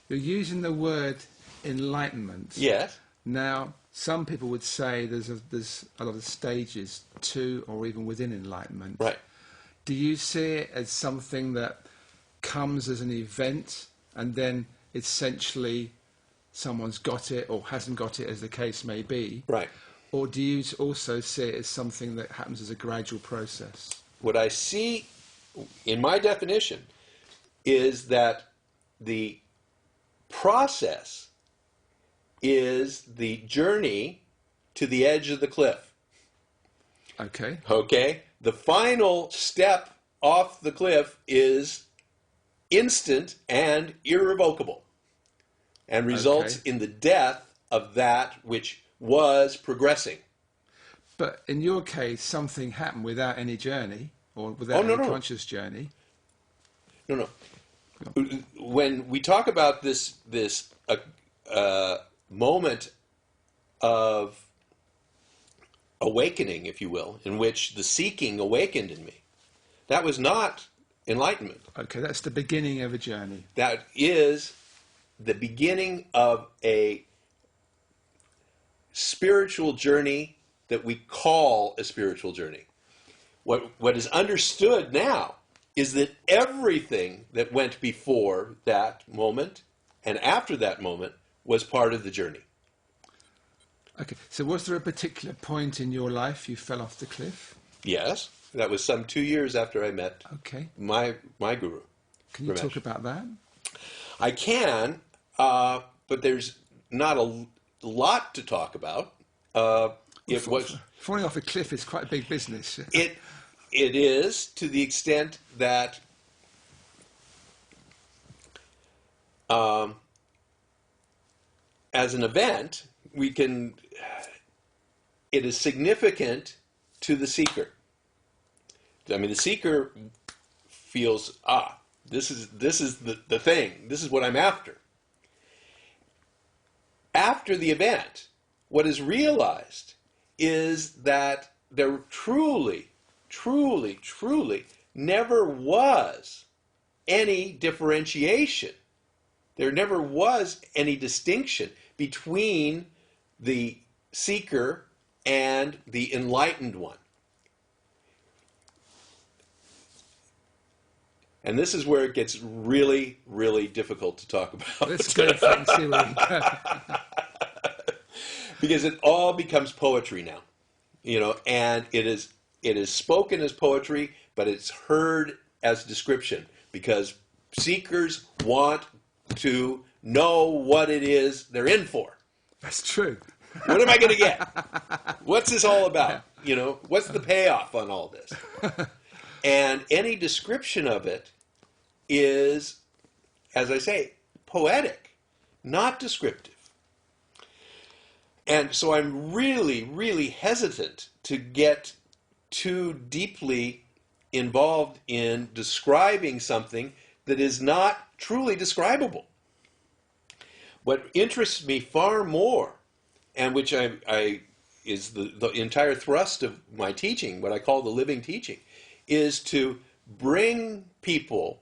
You're using the word enlightenment. Yes. Now, some people would say there's a lot of stages to or even within enlightenment. Right. Do you see it as something that comes as an event and then essentially someone's got it or hasn't got it, as the case may be? Right. Or do you also see it as something that happens as a gradual process? What I see in my definition is that the process is the journey to the edge of the cliff. Okay. Okay? The final step off the cliff is instant and irrevocable and results in the death of that which was progressing. But in your case, something happened without any journey or without any conscious journey. No. When we talk about this moment of awakening, if you will, in which the seeking awakened in me, that was not enlightenment. Okay, that's the beginning of a journey. That is the beginning of a spiritual journey that we call a spiritual journey. What is understood now is that everything that went before that moment and after that moment was part of the journey. Okay, so was there a particular point in your life you fell off the cliff? Yes, that was some 2 years after I met my guru. Can you Ramesh. talk about that? I can, but there's not a lot to talk about. Falling off a cliff is quite a big business. It is, to the extent that as an event, it is significant to the seeker. I mean, the seeker feels, this is the thing. This is what I'm after. After the event, what is realized is that there truly never was any differentiation. There never was any distinction between the seeker and the enlightened one. And this is where it gets really, really difficult to talk about. Let's go and see where we go. Because it all becomes poetry now, and it is spoken as poetry, but it's heard as description, because seekers want to know what it is they're in for. That's true. What am I going to get? What's this all about? What's the payoff on all this? And any description of it is, as I say, poetic, not descriptive. And so I'm really, really hesitant to get too deeply involved in describing something that is not truly describable. What interests me far more, and which is the entire thrust of my teaching, what I call the living teaching, is to bring people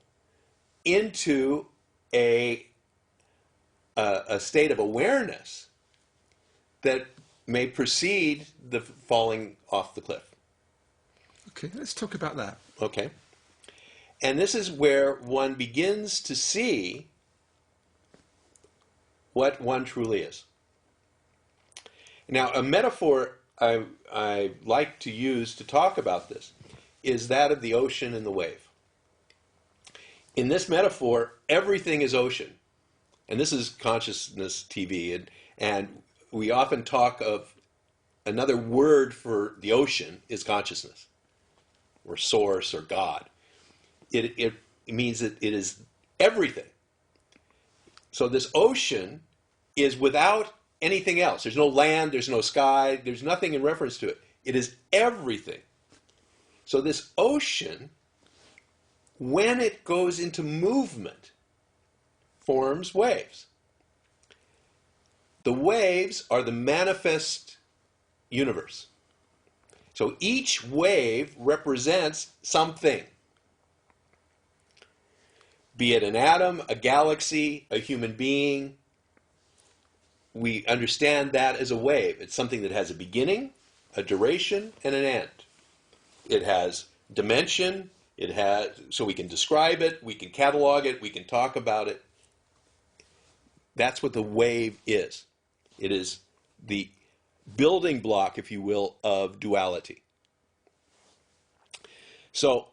into a state of awareness that may precede the falling off the cliff. Okay, let's talk about that. Okay. And this is where one begins to see what one truly is. Now, a metaphor I like to use to talk about this is that of the ocean and the wave. In this metaphor, everything is ocean. And this is consciousness TV, and we often talk of another word for the ocean is consciousness, or source, or God. It means that it is everything. So this ocean is without anything else. There's no land, there's no sky, there's nothing in reference to it. It is everything. So this ocean, when it goes into movement, forms waves. The waves are the manifest universe. So each wave represents something. be it an atom, a galaxy, a human being, we understand that as a wave. It's something that has a beginning, a duration, and an end. It has dimension, so we can describe it, we can catalog it, we can talk about it. That's what the wave is. It is the building block, if you will, of duality. So,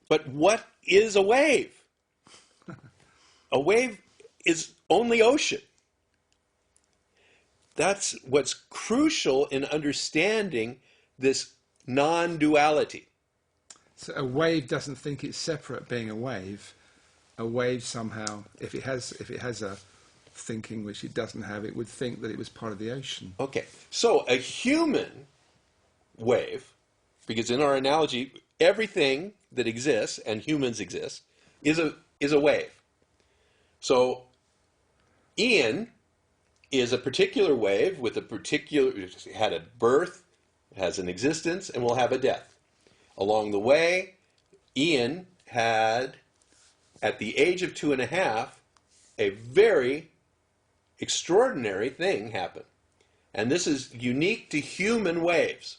but what is a wave? A wave is only ocean. That's what's crucial in understanding this non-duality. So a wave doesn't think it's separate being a wave. A wave somehow, if it has a thinking which it doesn't have, it would think that it was part of the ocean. Okay, so a human wave, because in our analogy, everything that exists, and humans exist, is a wave. So Iain is a particular wave with a particular, it had a birth, has an existence, and will have a death. Along the way, Iain had, at the age of 2.5, a very extraordinary thing happen. And this is unique to human waves.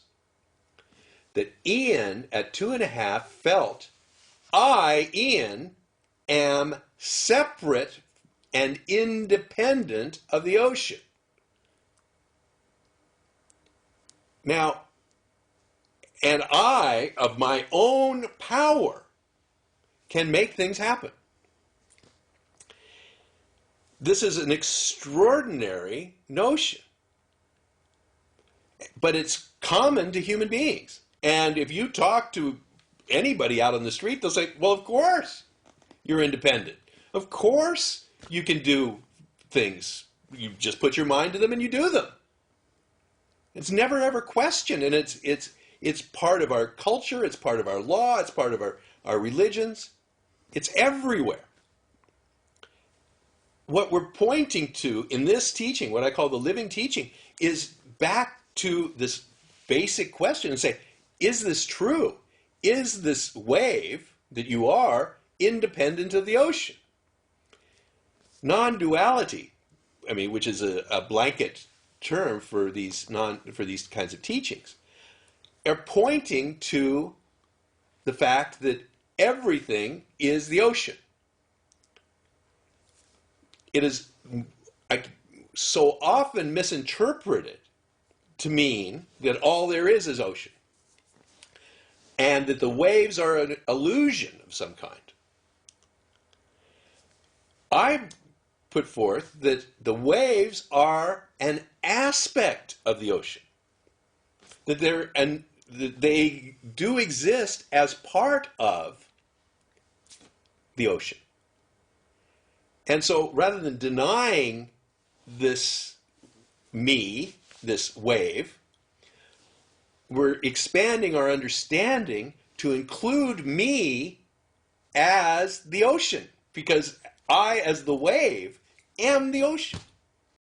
That Iain, at 2.5, felt, I, Iain, am separate and independent of the ocean. Now, and I, of my own power, can make things happen. This is an extraordinary notion. But it's common to human beings. And if you talk to anybody out on the street, they'll say, well, of course you're independent. Of course you can do things. You just put your mind to them and you do them. It's never ever questioned, and it's part of our culture, it's part of our law, it's part of our religions. It's everywhere. What we're pointing to in this teaching, what I call the living teaching, is back to this basic question and say, is this true? Is this wave that you are independent of the ocean? Non-duality, which is a blanket term for these kinds of teachings, are pointing to the fact that everything is the ocean. It is so often misinterpreted to mean that all there is ocean, and that the waves are an illusion of some kind. I put forth that the waves are an aspect of the ocean, that they do exist as part of the ocean. And so rather than denying this wave, we're expanding our understanding to include me as the ocean, because I, as the wave, am the ocean.